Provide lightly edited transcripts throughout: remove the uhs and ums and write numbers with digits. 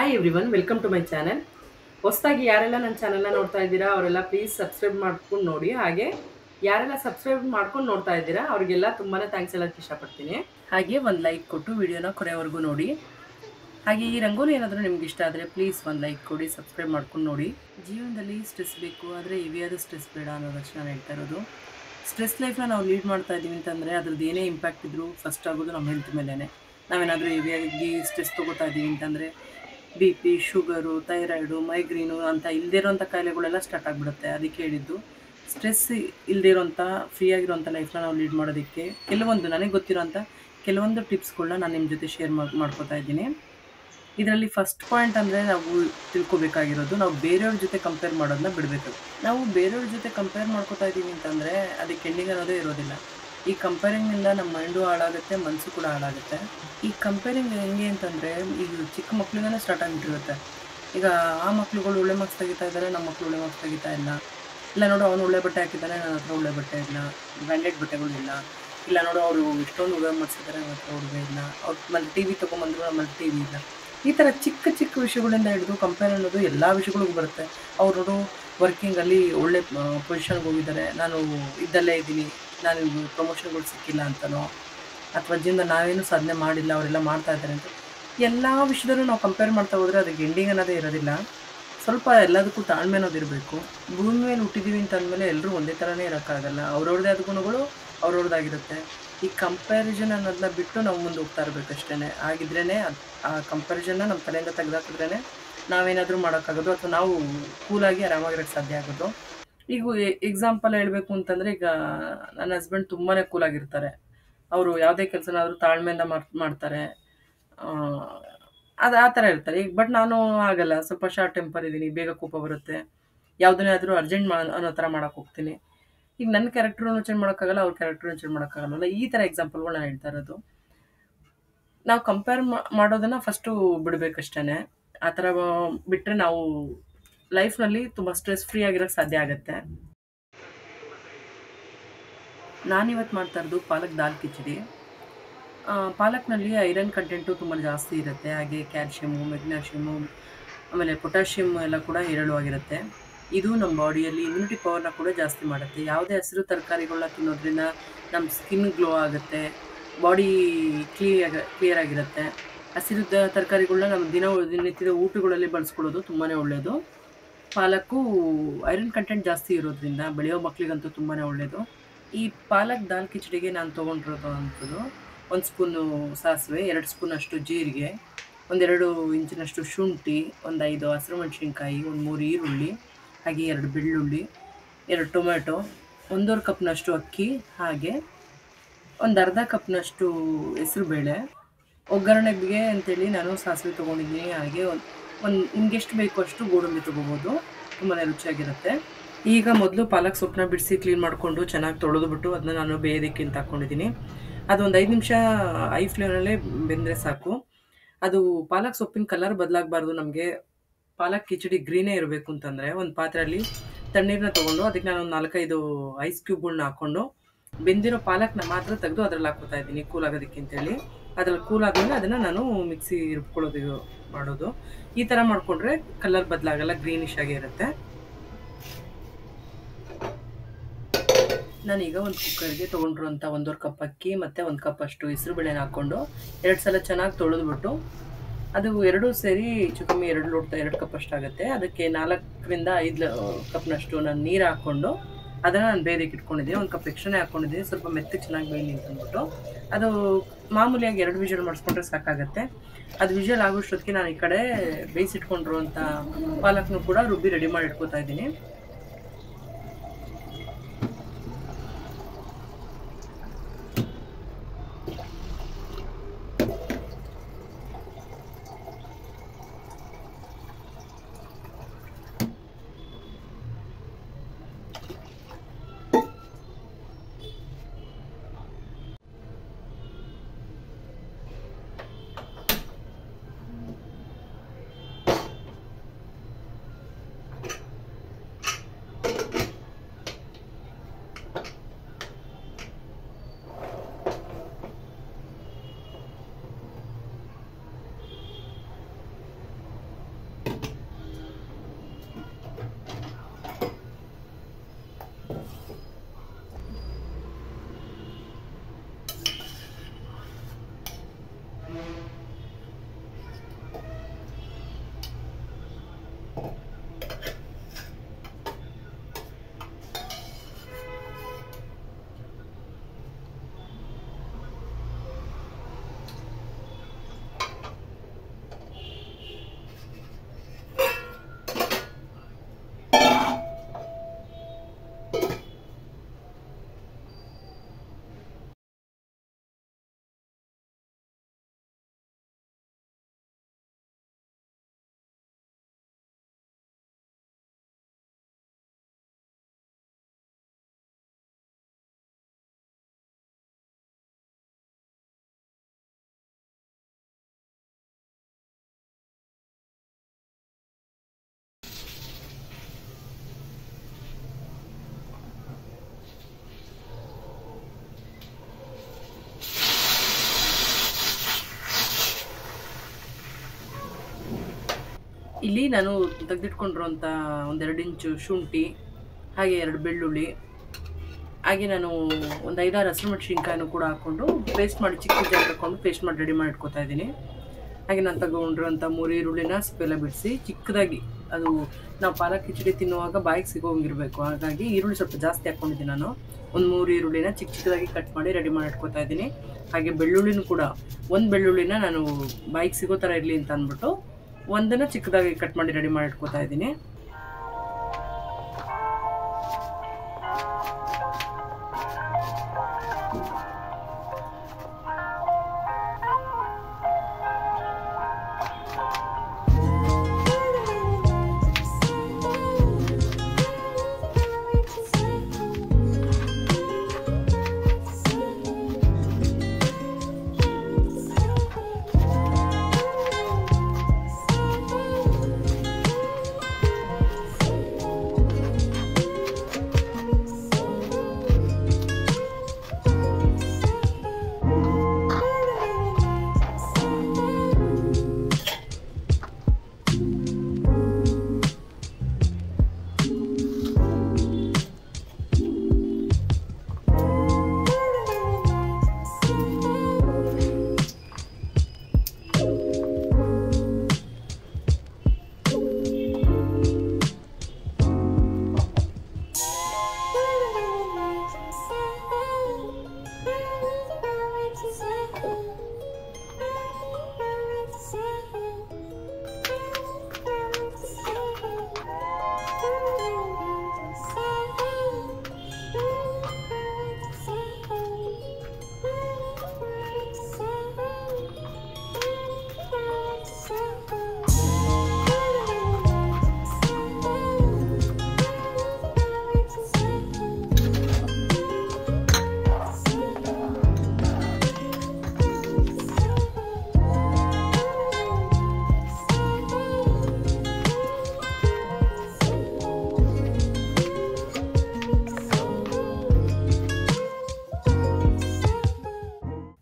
Hi everyone, welcome to my channel. ಹೊಸದಾಗಿ ಯಾರೆಲ್ಲ ನನ್ನ ಚಾನೆಲ್ನ ನೋಡ್ತಾ ಇದ್ದೀರಾ ಅವರೆಲ್ಲ ಪ್ಲೀಸ್ ಸಬ್ಸ್ಕ್ರೈಬ್ ಮಾಡ್ಕೊಂಡು ನೋಡಿ. ಹಾಗೆ ಯಾರೆಲ್ಲ ಸಬ್ಸ್ಕ್ರೈಬ್ ಮಾಡ್ಕೊಂಡು ನೋಡ್ತಾ ಇದ್ದೀರಾ ಅವರಿಗೆಲ್ಲ ತುಂಬಾ ಥ್ಯಾಂಕ್ಸ್ ಹೇಳೋಕ್ಕೆ ಇಷ್ಟಪಡ್ತೀನಿ. ಹಾಗೆ ಒಂದು ಲೈಕ್ ಕೊಟ್ಟು ವಿಡಿಯೋನ ಕೊನೆವರೆಗೂ ನೋಡಿ. ಹಾಗೆ ಈ ರಂಗೋಲಿ ಏನಾದರೂ ನಿಮ್ಗೆ ಇಷ್ಟ ಆದರೆ ಪ್ಲೀಸ್ ಒಂದು ಲೈಕ್ ಕೊಡಿ, ಸಬ್ಸ್ಕ್ರೈಬ್ ಮಾಡ್ಕೊಂಡು ನೋಡಿ. ಜೀವನದಲ್ಲಿ ಸ್ಟ್ರೆಸ್ ಬೇಕು, ಆದರೆ ಹೆವಿಯಾದ ಸ್ಟ್ರೆಸ್ ಬೇಡ ಅನ್ನೋದಷ್ಟು ನಾನು ಹೇಳ್ತಾ ಇರೋದು. ಸ್ಟ್ರೆಸ್ ಲೈಫ್ನ ನಾವು ಲೀಡ್ ಮಾಡ್ತಾ ಇದ್ದೀವಿ ಅಂತಂದರೆ ಅದ್ರದ್ದು ಏನೇ ಇಂಪ್ಯಾಕ್ಟ್ ಇದ್ದರೂ ಫಸ್ಟ್ ಆಗೋದು ನಮ್ಮ ಹೆಲ್ತ್ ಮೇಲೇ. ನಾವೇನಾದರೂ ಹೆವಿಯಾಗಿ ಸ್ಟ್ರೆಸ್ ತೊಗೋತಾ ಇದ್ದೀವಿ ಅಂತಂದರೆ ಬಿ ಪಿ, ಶುಗರು, ಥೈರಾಯ್ಡು, ಮೈಗ್ರೀನು ಅಂತ ಇಲ್ಲದೇ ಇರೋಂಥ ಕಾಯಿಲೆಗಳೆಲ್ಲ ಸ್ಟಾರ್ಟ್ ಆಗಿಬಿಡುತ್ತೆ. ಅದಕ್ಕೆ ಹೇಳಿದ್ದು ಸ್ಟ್ರೆಸ್ ಇಲ್ಲದೇ ಇರೋಂಥ ಫ್ರೀಯಾಗಿರೋಂಥ ಲೈಫ್ನ ನಾವು ಲೀಡ್ ಮಾಡೋದಕ್ಕೆ ಕೆಲವೊಂದು ನನಗೆ ಗೊತ್ತಿರೋಂಥ ಕೆಲವೊಂದು ಟಿಪ್ಸ್ಗಳನ್ನ ನಾನು ನಿಮ್ಮ ಜೊತೆ ಶೇರ್ ಮಾಡ್ಕೋತಾ ಇದ್ದೀನಿ. ಇದರಲ್ಲಿ ಫಸ್ಟ್ ಪಾಯಿಂಟ್ ಅಂದರೆ ನಾವು ತಿಳ್ಕೊಬೇಕಾಗಿರೋದು, ನಾವು ಬೇರೆಯವ್ರ ಜೊತೆ ಕಂಪೇರ್ ಮಾಡೋದನ್ನ ಬಿಡಬೇಕು. ನಾವು ಬೇರೆಯವ್ರ ಜೊತೆ ಕಂಪೇರ್ ಮಾಡ್ಕೋತಾ ಇದ್ದೀವಿ ಅಂತಂದರೆ ಅದಕ್ಕೆ ಎಂಡಿಂಗ್ ಅನ್ನೋದೇ ಇರೋದಿಲ್ಲ. ಈ ಕಂಪೇರಿಂಗಿಂದ ನಮ್ಮ ಮೈಂಡು ಹಾಳಾಗುತ್ತೆ, ಮನಸ್ಸು ಕೂಡ ಹಾಳಾಗುತ್ತೆ. ಈ ಕಂಪೇರಿಂಗ್ ಹೆಂಗೆ ಅಂತಂದರೆ ಈಗ ಚಿಕ್ಕ ಮಕ್ಕಳಿಂದನೇ ಸ್ಟಾರ್ಟ್ ಆಗಿಬಿಟ್ಟಿರುತ್ತೆ. ಈಗ ಆ ಮಕ್ಳುಗಳು ಒಳ್ಳೆ ಮಾರ್ಕ್ಸ್ ತೆಗಿತಾ ಇದ್ದಾರೆ, ನಮ್ಮ ಮಕ್ಕಳು ಒಳ್ಳೆ ಮಾರ್ಕ್ಸ್ ತೆಗಿತಾ ಇಲ್ಲ ನೋಡು ಅವನು ಒಳ್ಳೆ ಬಟ್ಟೆ ಹಾಕಿದ್ದಾನೆ, ನನ್ನ ಹತ್ರ ಒಳ್ಳೆ ಬಟ್ಟೆ ಇಲ್ಲ, ಬ್ರ್ಯಾಂಡೆಡ್ ಬಟ್ಟೆಗಳಿಲ್ಲ. ಇಲ್ಲ ನೋಡು ಅವರು ಇಷ್ಟೊಂದು ಉಡುಗೆ ಮಾಡಿಸಿದ್ದಾರೆ, ನನ್ನ ಹತ್ರ ಉಡುಗೆ ಇಲ್ಲ. ಅವ್ರು ಮಲ್ಲಿ ಟಿ ವಿ ತೊಗೊಂಬಂದ್ರು, ನಮ್ಮಲ್ಲಿ ಟಿ ವಿ ಇಲ್ಲ. ಈ ಥರ ಚಿಕ್ಕ ಚಿಕ್ಕ ವಿಷಯಗಳಿಂದ ಹಿಡಿದು ಕಂಪೇರ್ ಅನ್ನೋದು ಎಲ್ಲ ವಿಷಯಗಳಿಗೂ ಬರುತ್ತೆ. ಅವ್ರು ನೋಡು ವರ್ಕಿಂಗಲ್ಲಿ ಒಳ್ಳೆ ಪೊಸಿಷನ್ಗೆ ಹೋಗಿದ್ದಾರೆ, ನಾನು ಇದ್ದಲ್ಲೇ ಇದ್ದೀನಿ, ನಾನು ಪ್ರಮೋಷನ್ಗಳು ಸಿಕ್ಕಿಲ್ಲ ಅಂತನೋ, ಅಥವಾ ಜೀವನ ನಾವೇನು ಸಾಧನೆ ಮಾಡಿಲ್ಲ ಅವರೆಲ್ಲ ಮಾಡ್ತಾ ಇದ್ದಾರೆ ಅಂತ ಎಲ್ಲ ವಿಷಯದಲ್ಲೂ ನಾವು ಕಂಪೇರ್ ಮಾಡ್ತಾ ಹೋದರೆ ಅದಕ್ಕೆ ಎಂಡಿಂಗ್ ಅನ್ನೋದೇ ಇರೋದಿಲ್ಲ. ಸ್ವಲ್ಪ ಎಲ್ಲದಕ್ಕೂ ತಾಳ್ಮೆ ಅನ್ನೋದು ಇರಬೇಕು. ಭೂಮಿ ಮೇಲೆ ಹುಟ್ಟಿದ್ದೀವಿ ಅಂತ ಅಂದಮೇಲೆ ಎಲ್ಲರೂ ಒಂದೇ ಥರನೇ ಇರೋಕ್ಕಾಗಲ್ಲ. ಅವ್ರವ್ರದ್ದೇ ಆದ ಗುಣಗಳು ಅವ್ರವ್ರದ್ದಾಗಿರುತ್ತೆ. ಈ ಕಂಪ್ಯಾರಿಸನ್ ಅನ್ನೋದನ್ನ ಬಿಟ್ಟು ನಾವು ಮುಂದೆ ಹೋಗ್ತಾ ಇರಬೇಕಷ್ಟೇ. ಆಗಿದ್ರೇ ಆ ಕಂಪ್ಯಾರಿಸನ್ನ ನಮ್ಮ ತಲೆಯಿಂದ ತೆಗೆದಾಕಿದ್ರೇ ನಾವೇನಾದರೂ ಮಾಡೋಕ್ಕಾಗೋದು, ಅಥವಾ ನಾವು ಕೂಲಾಗಿ ಆರಾಮಾಗಿರೋಕ್ಕೆ ಸಾಧ್ಯ ಆಗೋದು. ಈಗ ಎಕ್ಸಾಂಪಲ್ ಹೇಳಬೇಕು ಅಂತಂದರೆ, ಈಗ ನನ್ನ ಹಸ್ಬೆಂಡ್ ತುಂಬಾ ಕೂಲಾಗಿರ್ತಾರೆ. ಅವರು ಯಾವುದೇ ಕೆಲಸನಾದರೂ ತಾಳ್ಮೆಯಿಂದ ಮಾಡ್ತಾರೆ. ಅದು ಆ ಥರ ಇರ್ತಾರೆ. ಈಗ ಬಟ್ ನಾನು ಆಗಲ್ಲ, ಸ್ವಲ್ಪ ಶಾರ್ಟ್ ಟೆಂಪರ್ ಇದ್ದೀನಿ, ಬೇಗ ಕೋಪ ಬರುತ್ತೆ. ಯಾವುದನ್ನೇ ಆದರೂ ಅರ್ಜೆಂಟ್ ಅನ್ನೋ ಥರ ಮಾಡೋಕ್ಕೆ ಹೋಗ್ತೀನಿ. ಈಗ ನನ್ನ ಕ್ಯಾರೆಕ್ಟ್ರನ್ನು ಚೇಂಜ್ ಮಾಡೋಕ್ಕಾಗಲ್ಲ, ಅವ್ರ ಕ್ಯಾರೆಕ್ಟ್ರನ್ನು ಚೇಂಜ್ ಮಾಡೋಕ್ಕಾಗಲ್ಲ. ಈ ಥರ ಎಕ್ಸಾಂಪಲ್ಗಳು ನಾನು ಹೇಳ್ತಾ ಇರೋದು. ನಾವು ಕಂಪೇರ್ ಮಾಡೋದನ್ನು ಫಸ್ಟು ಬಿಡಬೇಕಷ್ಟೇ. ಆ ಥರ ಬಿಟ್ಟರೆ ನಾವು ಲೈಫ್ನಲ್ಲಿ ತುಂಬ ಸ್ಟ್ರೆಸ್ ಫ್ರೀ ಆಗಿರೋಕ್ಕೆ ಸಾಧ್ಯ ಆಗುತ್ತೆ. ನಾನಿವತ್ತು ಮಾಡ್ತಾ ಇರೋದು ಪಾಲಕ್ ದಾಲ್ ಕಿಚಡಿ. ಪಾಲಕ್ನಲ್ಲಿ ಐರನ್ ಕಂಟೆಂಟು ತುಂಬ ಜಾಸ್ತಿ ಇರುತ್ತೆ. ಹಾಗೆ ಕ್ಯಾಲ್ಶಿಯಮು, ಮೆಗ್ನೀಷಿಯಮು, ಆಮೇಲೆ ಪೊಟ್ಯಾಷಿಯಮ್ ಎಲ್ಲ ಕೂಡ ಹೇರಳವಾಗಿರುತ್ತೆ. ಇದು ನಮ್ಮ ಬಾಡಿಯಲ್ಲಿ ಇಮ್ಯುನಿಟಿ ಪವರ್ನ ಕೂಡ ಜಾಸ್ತಿ ಮಾಡುತ್ತೆ. ಯಾವುದೇ ಹಸಿರು ತರಕಾರಿಗಳನ್ನ ತಿನ್ನೋದ್ರಿಂದ ನಮ್ಮ ಸ್ಕಿನ್ ಗ್ಲೋ ಆಗುತ್ತೆ, ಬಾಡಿ ಕ್ಲಿಯರ್ ಆಗಿರುತ್ತೆ. ಹಸಿರು ತರಕಾರಿಗಳನ್ನ ನಮ್ಮ ದಿನನಿತ್ಯದ ಊಟಗಳಲ್ಲಿ ಬಳಸ್ಕೊಳ್ಳೋದು ತುಂಬಾ ಒಳ್ಳೆಯದು. ಪಾಲಕ್ಕು ಐರನ್ ಕಂಟೆಂಟ್ ಜಾಸ್ತಿ ಇರೋದ್ರಿಂದ ಬೆಳೆಯೋ ಮಕ್ಕಳಿಗಂತೂ ತುಂಬಾ ಒಳ್ಳೆಯದು. ಈ ಪಾಲಕ್ ದಾಲ್ ಕಿಚಡಿಗೆ ನಾನು ತೊಗೊಂಡಿರೋದು ಅಂಥದ್ದು 1 ಸ್ಪೂನು ಸಾಸಿವೆ, 2 ಸ್ಪೂನಷ್ಟು ಜೀರಿಗೆ, 1-2 ಇಂಚಿನಷ್ಟು ಶುಂಠಿ, 5 ಹಸಿರು ಮೆಣಸಿನ್ಕಾಯಿ, 3 ಈರುಳ್ಳಿ, ಹಾಗೆ 2 ಬೆಳ್ಳುಳ್ಳಿ, 2 ಟೊಮೆಟೊ, 1.5 ಕಪ್ನಷ್ಟು ಅಕ್ಕಿ, ಹಾಗೆ ಅರ್ಧ ಕಪ್ನಷ್ಟು ಹೆಸರುಬೇಳೆ. ಒಗ್ಗರಣೆಗೆ ಅಂತೇಳಿ ನಾನು ಸಾಸಿವೆ ತೊಗೊಂಡಿದ್ದೀನಿ. ಹಾಗೆ ನಿಮ್ಗೆ ಎಷ್ಟು ಬೇಕು ಅಷ್ಟು ಗೋಡಂಬಿ ತೊಗೋಬೋದು, ತುಂಬಾ ರುಚಿಯಾಗಿರುತ್ತೆ. ಈಗ ಮೊದಲು ಪಾಲಕ್ ಸೊಪ್ಪನ್ನ ಬಿಡಿಸಿ ಕ್ಲೀನ್ ಮಾಡಿಕೊಂಡು ಚೆನ್ನಾಗಿ ತೊಳೆದುಬಿಟ್ಟು ಅದನ್ನ ನಾನು ಬೇಯೋದಕ್ಕೆ ಅಂತ ಹಾಕ್ಕೊಂಡಿದ್ದೀನಿ. ಅದು 5 ನಿಮಿಷ ಐ ಫ್ಲೇಮ್ನಲ್ಲೇ ಬೆಂದರೆ ಸಾಕು. ಅದು ಪಾಲಕ್ ಸೊಪ್ಪಿನ ಕಲರ್ ಬದಲಾಗಬಾರ್ದು. ನಮಗೆ ಪಾಲಕ್ ಕಿಚಡಿ ಗ್ರೀನೇ ಇರಬೇಕು ಅಂತಂದರೆ ಒಂದು ಪಾತ್ರೆಯಲ್ಲಿ ತಣ್ಣೀರನ್ನ ತೊಗೊಂಡು ಅದಕ್ಕೆ ನಾನು 4-5 ಐಸ್ ಕ್ಯೂಬ್ಗಳನ್ನ ಹಾಕ್ಕೊಂಡು ಬೆಂದಿರೋ ಪಾಲಕ್ನ ಮಾತ್ರ ತೆಗೆದು ಅದರಲ್ಲಿ ಹಾಕ್ಕೊತಾ ಇದ್ದೀನಿ, ಕೂಲ್ ಆಗೋದಕ್ಕೆ ಅಂತೇಳಿ. ಅದ್ರಲ್ಲಿ ಕೂಲ್ ಆದಮೇಲೆ ಅದನ್ನು ನಾನು ಮಿಕ್ಸಿ ರುಬ್ಕೊಳ್ಳೋದು ಮಾಡೋದು. ಈ ಥರ ಮಾಡಿಕೊಂಡ್ರೆ ಕಲರ್ ಬದಲಾಗಲ್ಲ, ಗ್ರೀನಿಶ್ ಆಗೇ ಇರುತ್ತೆ. ನಾನೀಗ ಒಂದು ಕುಕ್ಕರ್ಗೆ ತೊಗೊಂಡಿರೋಂಥ 1.5 ಕಪ್ ಅಕ್ಕಿ ಮತ್ತು 1 ಕಪ್ ಅಷ್ಟು ಹೆಸರುಬೇಳೆನ ಹಾಕ್ಕೊಂಡು 2 ಸಲ ಚೆನ್ನಾಗಿ ತೊಳೆದ್ಬಿಟ್ಟು, ಅದು ಎರಡೂ ಸೇರಿ ಕಮ್ಮಿ 2 ಕಪ್ ಅಷ್ಟಾಗುತ್ತೆ. ಅದಕ್ಕೆ 4-5 ಕಪ್ನಷ್ಟು ನಾನು ನೀರು ಹಾಕ್ಕೊಂಡು ಅದನ್ನು ನಾನು ಬೇಯೋದಕ್ಕೆ ಇಟ್ಕೊಂಡಿದ್ದೀನಿ. 1 ಕಪ್ ಎಕ್ಸ್ಟ್ರಾನೇ ಹಾಕ್ಕೊಂಡಿದ್ದೀನಿ, ಸ್ವಲ್ಪ ಮೆತ್ತಗೆ ಚೆನ್ನಾಗಿ ಬೇಯಲಿ ಅಂತಂದ್ಬಿಟ್ಟು. ಅದು ಮಾಮೂಲಿಯಾಗಿ 2 ವಿಷಲ್ ಮಾಡಿಸ್ಕೊಂಡ್ರೆ ಸಾಕಾಗುತ್ತೆ. ಅದು ವಿಷಲ್ ಆಗೋಷ್ಟೊತ್ತಿಗೆ ನಾನು ಈ ಕಡೆ ಬೇಯಿಸಿಟ್ಕೊಂಡಿರುವಂಥ ಪಾಲಕ್ನು ಕೂಡ ರುಬ್ಬಿ ರೆಡಿ ಮಾಡಿ ಇಟ್ಕೊತಾ ಇದ್ದೀನಿ. ಇಲ್ಲಿ ನಾನು ತೆಗೆದಿಟ್ಕೊಂಡಿರುವಂಥ 1-2 ಇಂಚು ಶುಂಠಿ, ಹಾಗೆ 2 ಬೆಳ್ಳುಳ್ಳಿ, ಹಾಗೆ ನಾನು ಒಂದು 5-6 ಹಸಿಮೆಣಸಿನ್ಕಾಯಿನೂ ಕೂಡ ಹಾಕ್ಕೊಂಡು ಪೇಸ್ಟ್ ಮಾಡಿ ಚಿಕ್ಕ ಜಾರ್ ಹಾಕ್ಕೊಂಡು ಪೇಸ್ಟ್ ಮಾಡಿ ರೆಡಿ ಮಾಡಿ ಇಟ್ಕೊತಾ ಇದ್ದೀನಿ. ಹಾಗೆ ನಾನು ತಗೊಂಡಿರೋಂಥ 3 ಈರುಳ್ಳಿನ ಸಿಪ್ಪೆಲ್ಲ ಬಿಡಿಸಿ ಚಿಕ್ಕದಾಗಿ, ಅದು ನಾವು ಪಾಲಕ್ ಕಿಚಡಿ ತಿನ್ನುವಾಗ ಬಾಯಿಗೆ ಸಿಗೋಂಗಿರಬೇಕು, ಹಾಗಾಗಿ ಈರುಳ್ಳಿ ಸ್ವಲ್ಪ ಜಾಸ್ತಿ ಹಾಕ್ಕೊಂಡಿದ್ದೀನಿ. ನಾನು ಒಂದು 3 ಈರುಳ್ಳಿನ ಚಿಕ್ಕದಾಗಿ ಕಟ್ ಮಾಡಿ ರೆಡಿ ಮಾಡಿ ಇಟ್ಕೊತಾ ಇದ್ದೀನಿ. ಹಾಗೆ ಬೆಳ್ಳುಳ್ಳಿನೂ ಕೂಡ ಒಂದು ಬೆಳ್ಳುಳ್ಳಿನ ನಾನು ಬಾಯಿಗೆ ಸಿಗೋ ಥರ ಇರಲಿ ಅಂತ ಅಂದ್ಬಿಟ್ಟು ಒಂದನ್ನು ಚಿಕ್ಕದಾಗಿ ಕಟ್ ಮಾಡಿ ರೆಡಿ ಮಾಡಿ ಇಟ್ಕೊತಾ ಇದ್ದೀನಿ.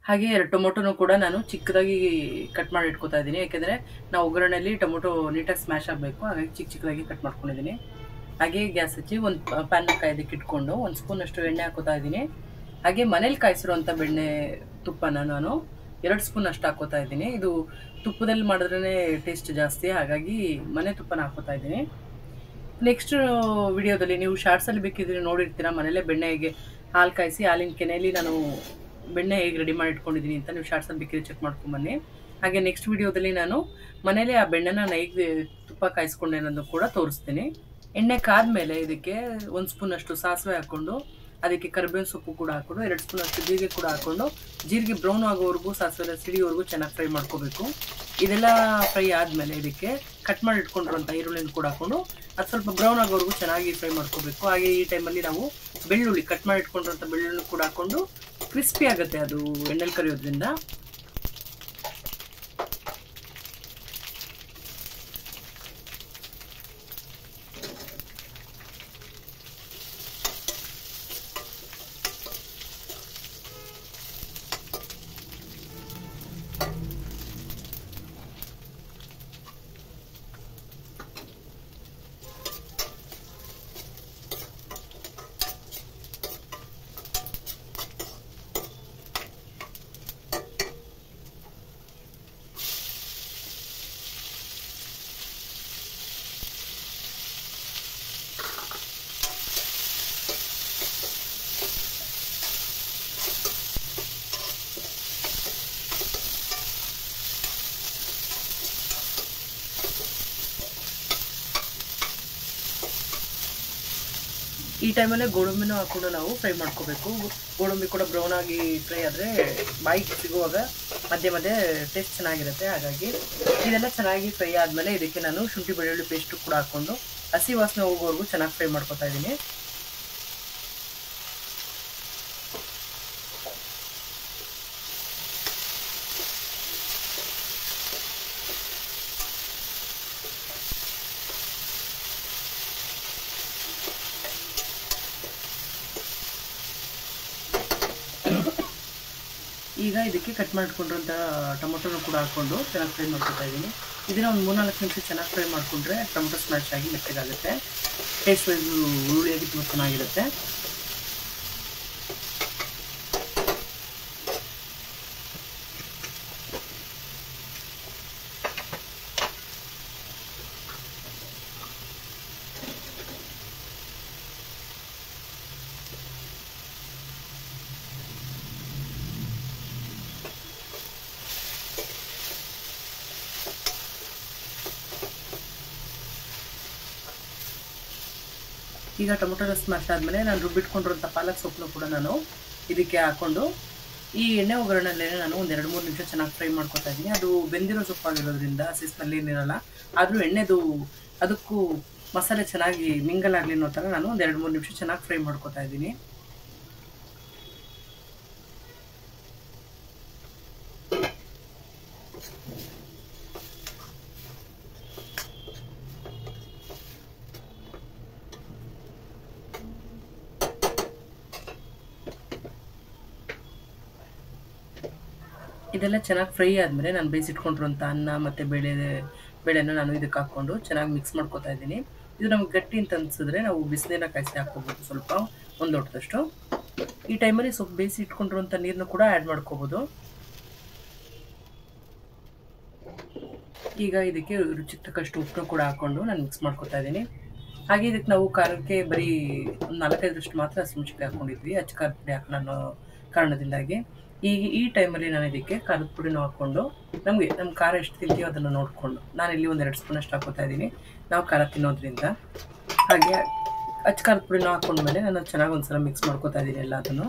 ಹಾಗೆ 2 ಟೊಮೊಟೊನೂ ಕೂಡ ನಾನು ಚಿಕ್ಕದಾಗಿ ಕಟ್ ಮಾಡಿ ಇಟ್ಕೊತಾ ಇದ್ದೀನಿ, ಯಾಕೆಂದರೆ ನಾವು ಒಗ್ಗರಣೆಯಲ್ಲಿ ಟೊಮೊಟೊ ನೀಟಾಗಿ ಸ್ಮ್ಯಾಶ್ ಆಗಬೇಕು, ಹಾಗಾಗಿ ಚಿಕ್ಕದಾಗಿ ಕಟ್ ಮಾಡ್ಕೊಂಡಿದ್ದೀನಿ. ಹಾಗೆ ಗ್ಯಾಸ್ ಹಚ್ಚಿ ಒಂದು ಪ್ಯಾನ್ನ ಕಾಯೋದಕ್ಕೆ ಇಟ್ಕೊಂಡು 1 ಸ್ಪೂನಷ್ಟು ಎಣ್ಣೆ ಹಾಕೋತಾ ಇದ್ದೀನಿ. ಹಾಗೆ ಮನೇಲಿ ಕಾಯಿಸಿರುವಂಥ ಬೆಣ್ಣೆ ತುಪ್ಪನ ನಾನು 2 ಸ್ಪೂನ್ ಅಷ್ಟು ಹಾಕೋತಾ ಇದ್ದೀನಿ. ಇದು ತುಪ್ಪದಲ್ಲಿ ಮಾಡಿದ್ರೇ ಟೇಸ್ಟ್ ಜಾಸ್ತಿ, ಹಾಗಾಗಿ ಮನೆ ತುಪ್ಪನ ಹಾಕೋತಾ ಇದ್ದೀನಿ. ನೆಕ್ಸ್ಟ್ ವಿಡಿಯೋದಲ್ಲಿ ನೀವು ಶಾರ್ಟ್ಸಲ್ಲಿ ಬೇಕಿದ್ರೆ ನೋಡಿರ್ತೀರ, ಮನೇಲೇ ಬೆಣ್ಣೆಗೆ ಹಾಲು ಕಾಯಿಸಿ ಹಾಲಿನ ಕೆನೆಯಲ್ಲಿ ನಾನು ಬೆಣ್ಣೆ ಹೇಗೆ ರೆಡಿ ಮಾಡಿ ಇಟ್ಕೊಂಡಿದ್ದೀನಿ ಅಂತ ನೀವು ಶಾರ್ಟ್ಸಲ್ಲಿ ಬೇಕಿದ್ರೆ ಚೆಕ್ ಮಾಡ್ಕೊಂಬನ್ನಿ. ಹಾಗೆ ನೆಕ್ಸ್ಟ್ ವಿಡಿಯೋದಲ್ಲಿ ನಾನು ಮನೇಲಿ ಆ ಬೆಣ್ಣೆನ ಹೇಗೆ ತುಪ್ಪ ಕಾಯಿಸ್ಕೊಂಡೆ ಅನ್ನೋದು ಕೂಡ ತೋರಿಸ್ತೀನಿ. ಎಣ್ಣೆ ಕಾದ್ಮೇಲೆ ಇದಕ್ಕೆ 1 ಸ್ಪೂನಷ್ಟು ಸಾಸಿವೆ ಹಾಕ್ಕೊಂಡು, ಅದಕ್ಕೆ ಕರಿಬೇವಿನ ಸೊಪ್ಪು ಕೂಡ ಹಾಕ್ಕೊಂಡು 2 ಸ್ಪೂನಷ್ಟು ಜೀರಿಗೆ ಕೂಡ ಹಾಕ್ಕೊಂಡು, ಜೀರಿಗೆ ಬ್ರೌನ್ ಆಗೋವರೆಗೂ ಸಾಸಿವೆ ಸಿಡಿಯೋವರೆಗೂ ಚೆನ್ನಾಗಿ ಫ್ರೈ ಮಾಡ್ಕೋಬೇಕು. ಇದೆಲ್ಲ ಫ್ರೈ ಆದಮೇಲೆ ಇದಕ್ಕೆ ಕಟ್ ಮಾಡಿ ಇಟ್ಕೊಂಡಿರೋಂಥ ಈರುಳ್ಳಿನ ಕೂಡ ಹಾಕ್ಕೊಂಡು ಅದು ಸ್ವಲ್ಪ ಬ್ರೌನ್ ಆಗೋವರೆಗೂ ಚೆನ್ನಾಗಿ ಫ್ರೈ ಮಾಡ್ಕೋಬೇಕು. ಹಾಗೆ ಈ ಟೈಮಲ್ಲಿ ನಾವು ಬೆಳ್ಳುಳ್ಳಿ ಕಟ್ ಮಾಡಿ ಇಟ್ಕೊಂಡಿರೋಂಥ ಬೆಳ್ಳುಳ್ಳಿ ಕೂಡ ಹಾಕ್ಕೊಂಡು ಕ್ರಿಸ್ಪಿ ಆಗುತ್ತೆ ಅದು ಎಣ್ಣೆಲಿ ಕರಿಯೋದ್ರಿಂದ. ಈ ಟೈಮಲ್ಲೇ ಗೋಡಂಬಿನೂ ಹಾಕೊಂಡು ನಾವು ಫ್ರೈ ಮಾಡ್ಕೋಬೇಕು. ಗೋಡಂಬಿ ಕೂಡ ಬ್ರೌನ್ ಆಗಿ ಫ್ರೈ ಆದರೆ ಬಾಯಿಗೆ ಸಿಗುವಾಗ ಮಧ್ಯೆ ಮಧ್ಯೆ ಟೇಸ್ಟ್ ಚೆನ್ನಾಗಿರುತ್ತೆ. ಹಾಗಾಗಿ ಇದೆಲ್ಲ ಚೆನ್ನಾಗಿ ಫ್ರೈ ಆದಮೇಲೆ ಇದಕ್ಕೆ ನಾನು ಶುಂಠಿ ಬೆಳ್ಳುಳ್ಳಿ ಪೇಸ್ಟು ಕೂಡ ಹಾಕ್ಕೊಂಡು ಹಸಿ ವಾಸನೆ ಹೋಗೋವರೆಗೂ ಚೆನ್ನಾಗಿ ಫ್ರೈ ಮಾಡ್ಕೊತಾ ಇದ್ದೀನಿ. ಈಗ ಇದಕ್ಕೆ ಕಟ್ ಮಾಡಿಟ್ಕೊಂಡಿರೋಂಥ ಟೊಮೊಟೊನ ಕೂಡ ಹಾಕ್ಕೊಂಡು ಚೆನ್ನಾಗಿ ಫ್ರೈ ಮಾಡ್ಕೊತಾ ಇದ್ದೀನಿ. ಇದನ್ನು ಒಂದು 3-4 ನಿಮಿಷ ಚೆನ್ನಾಗಿ ಫ್ರೈ ಮಾಡಿಕೊಂಡ್ರೆ ಟೊಮೊಟೊ ಸ್ಮ್ಯಾಶ್ ಆಗಿ ಮೆತ್ತಗಾಗುತ್ತೆ. ಟೇಸ್ಟ್ ವೈಸ್ ಹುಳಿಯಾಗಿ ತುಂಬ ಚೆನ್ನಾಗಿರುತ್ತೆ. ಈಗ ಟೊಮೊಟೊ ಸ್ಮ್ಯಾಶ್ ಆದಮೇಲೆ ನಾನು ರುಬ್ಬಿಟ್ಕೊಂಡಿರೋಂಥ ಪಾಲಕ್ ಸೊಪ್ಪನ್ನು ಕೂಡ ನಾನು ಇದಕ್ಕೆ ಹಾಕ್ಕೊಂಡು ಈ ಎಣ್ಣೆ ಒಗ್ಗರಣೆಯಲ್ಲೇ ನಾನು ಒಂದು 2-3 ನಿಮಿಷ ಚೆನ್ನಾಗಿ ಫ್ರೈ ಮಾಡ್ಕೊತಾ ಇದ್ದೀನಿ. ಅದು ಬೆಂದಿರೋ ಸೊಪ್ಪಾಗಿರೋದ್ರಿಂದ ಹಸಿ ಸ್ಮೆಲ್ ಏನಿರಲ್ಲ. ಆದರೂ ಎಣ್ಣೆದು ಅದಕ್ಕೂ ಮಸಾಲೆ ಚೆನ್ನಾಗಿ ಮಿಂಗಲ್ ಆಗಲಿ ಅನ್ನೋ ಥರ ನಾನು ಒಂದು 2-3 ನಿಮಿಷ ಚೆನ್ನಾಗಿ ಫ್ರೈ ಮಾಡ್ಕೊತಾ ಇದ್ದೀನಿ. ಇದೆಲ್ಲ ಚೆನ್ನಾಗಿ ಫ್ರೈ ಆದಮೇಲೆ ನಾನು ಬೇಯಿಸಿಟ್ಕೊಂಡಿರೋಂಥ ಅನ್ನ ಮತ್ತು ಬೇಳೆನ ನಾನು ಇದಕ್ಕೆ ಹಾಕ್ಕೊಂಡು ಚೆನ್ನಾಗಿ ಮಿಕ್ಸ್ ಮಾಡ್ಕೊತಾ ಇದ್ದೀನಿ. ಇದು ನಮ್ಗೆ ಗಟ್ಟಿ ಅಂತ ಅನಿಸಿದ್ರೆ ನಾವು ಬಿಸಿನೀರನ್ನ ಕಾಯಿಸಿ ಹಾಕ್ಕೋಬೋದು, ಸ್ವಲ್ಪ ಒಂದು ಲೋಟದಷ್ಟು. ಈ ಟೈಮಲ್ಲಿ ಸ್ವಲ್ಪ ಬೇಯಿಸಿ ಇಟ್ಕೊಂಡಿರೋಂಥ ನೀರನ್ನು ಕೂಡ ಆ್ಯಡ್ ಮಾಡ್ಕೋಬೋದು. ಈಗ ಇದಕ್ಕೆ ರುಚಿಗೆ ತಕ್ಕಷ್ಟು ಉಪ್ಪನ್ನು ಕೂಡ ಹಾಕ್ಕೊಂಡು ನಾನು ಮಿಕ್ಸ್ ಮಾಡ್ಕೊತಾ ಇದ್ದೀನಿ. ಹಾಗೆ ಇದಕ್ಕೆ ನಾವು ಖಾರಕ್ಕೆ ಬರೀ ಒಂದು 4-5 ಮಾತ್ರ ಹಸಿಮೆಣಸಿನ್ಕಾಯಿ ಹಾಕ್ಕೊಂಡಿದ್ವಿ, ಅಚ್ಚ ಖಾರದ ಪುಡಿ ಹಾಕೋಣ ಅನ್ನೋ ಕಾರಣದಿಂದಾಗಿ. ಈ ಟೈಮಲ್ಲಿ ನಾನು ಇದಕ್ಕೆ ಖಾರದ ಪುಡಿನೂ ಹಾಕ್ಕೊಂಡು ನಮ್ಮ ಖಾರ ಎಷ್ಟು ತಿಂತೀವೋ ಅದನ್ನು ನೋಡಿಕೊಂಡು ನಾನಿಲ್ಲಿ ಒಂದು 2 ಸ್ಪೂನಷ್ಟು ಹಾಕೋತಾ ಇದ್ದೀನಿ, ನಾವು ಖಾರ ತಿನ್ನೋದ್ರಿಂದ. ಹಾಗೆ ಅಚ್ಚ ಖಾರದ ಪುಡಿನೂ ಹಾಕ್ಕೊಂಡ್ಮೇಲೆ ನಾನು ಚೆನ್ನಾಗಿ ಒಂದು ಸಲ ಮಿಕ್ಸ್ ಮಾಡ್ಕೊತಾ ಇದ್ದೀನಿ ಎಲ್ಲದನ್ನು.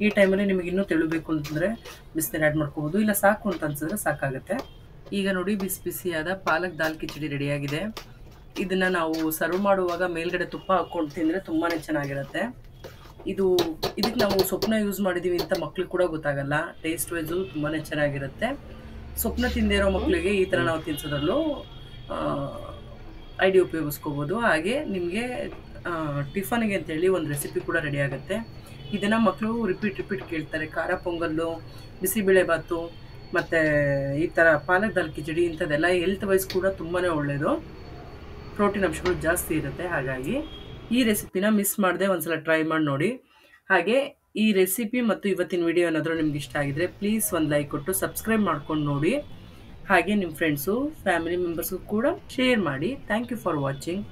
ಈ ಟೈಮಲ್ಲಿ ನಿಮಗೆ ಇನ್ನೂ ತೆಳುಬೇಕು ಅಂತಂದರೆ ಬಿಸಿನೀರು ಆ್ಯಡ್ ಮಾಡ್ಕೋಬೋದು, ಇಲ್ಲ ಸಾಕು ಅಂತ ಅನ್ಸಿದ್ರೆ ಸಾಕಾಗುತ್ತೆ. ಈಗ ನೋಡಿ ಬಿಸಿ ಬಿಸಿಯಾದ ಪಾಲಕ್ ದಾಲ್ ಕಿಚಡಿ ರೆಡಿಯಾಗಿದೆ. ಇದನ್ನು ನಾವು ಸರ್ವ್ ಮಾಡುವಾಗ ಮೇಲ್ಗಡೆ ತುಪ್ಪ ಹಾಕ್ಕೊಂಡು ತಿಂದರೆ ತುಂಬಾ ಚೆನ್ನಾಗಿರುತ್ತೆ. ಇದಕ್ಕೆ ನಾವು ಸೊಪ್ಪನ್ನ ಯೂಸ್ ಮಾಡಿದ್ದೀವಿ ಅಂತ ಮಕ್ಳಿಗೆ ಕೂಡ ಗೊತ್ತಾಗಲ್ಲ. ಟೇಸ್ಟ್ ವೈಸು ತುಂಬಾ ಚೆನ್ನಾಗಿರುತ್ತೆ. ಸೊಪ್ಪನ್ನ ತಿಂದಿರೋ ಮಕ್ಕಳಿಗೆ ಈ ಥರ ನಾವು ತಿನ್ಸೋದ್ರಲ್ಲೂ ಐಡಿಯಾ ಉಪಯೋಗಿಸ್ಕೋಬೋದು. ಹಾಗೆ ನಿಮಗೆ ಟಿಫನ್ಗೆ ಅಂತೇಳಿ ಒಂದು ರೆಸಿಪಿ ಕೂಡ ರೆಡಿ ಆಗುತ್ತೆ. ಇದನ್ನು ಮಕ್ಕಳು ರಿಪೀಟ್ ಕೇಳ್ತಾರೆ. ಖಾರ ಪೊಂಗಲ್ಲು, ಬಿಸಿಬೇಳೆಬಾತು ಮತ್ತು ಈ ಥರ ಪಾಲಕ್ ದಾಲ್ ಕಿಚಡಿ ಇಂಥದ್ದೆಲ್ಲ ಹೆಲ್ತ್ ವೈಸ್ ಕೂಡ ತುಂಬಾ ಒಳ್ಳೆಯದು. ಪ್ರೋಟೀನ್ ಅಂಶಗಳು ಜಾಸ್ತಿ ಇರುತ್ತೆ. ಹಾಗಾಗಿ ಈ ರೆಸಿಪಿನ ಮಿಸ್ ಮಾಡದೆ ಒಂದ್ಸಲ ಟ್ರೈ ಮಾಡಿ ನೋಡಿ. ಹಾಗೆ ಈ ರೆಸಿಪಿ ಮತ್ತು ಇವತ್ತಿನ ವಿಡಿಯೋ ಏನಾದರೂ ನಿಮ್ಗೆ ಇಷ್ಟ ಆಗಿದ್ರೆ ಪ್ಲೀಸ್ ಒಂದು ಲೈಕ್ ಕೊಟ್ಟು ಸಬ್ಸ್ಕ್ರೈಬ್ ಮಾಡ್ಕೊಂಡು ನೋಡಿ. ಹಾಗೆ ನಿಮ್ಮ ಫ್ರೆಂಡ್ಸು ಫ್ಯಾಮಿಲಿ ಮೆಂಬರ್ಸ್ಗೂ ಕೂಡ ಶೇರ್ ಮಾಡಿ. Thank you for watching.